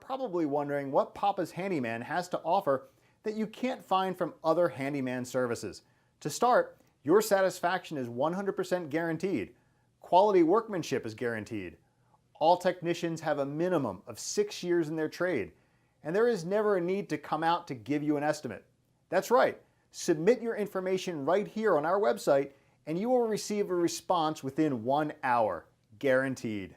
probably wondering what Papa's Handyman has to offer that you can't find from other handyman services. To start, your satisfaction is 100% guaranteed. Quality workmanship is guaranteed. All technicians have a minimum of 6 years in their trade, and there is never a need to come out to give you an estimate. That's right, submit your information right here on our website and you will receive a response within 1 hour, guaranteed.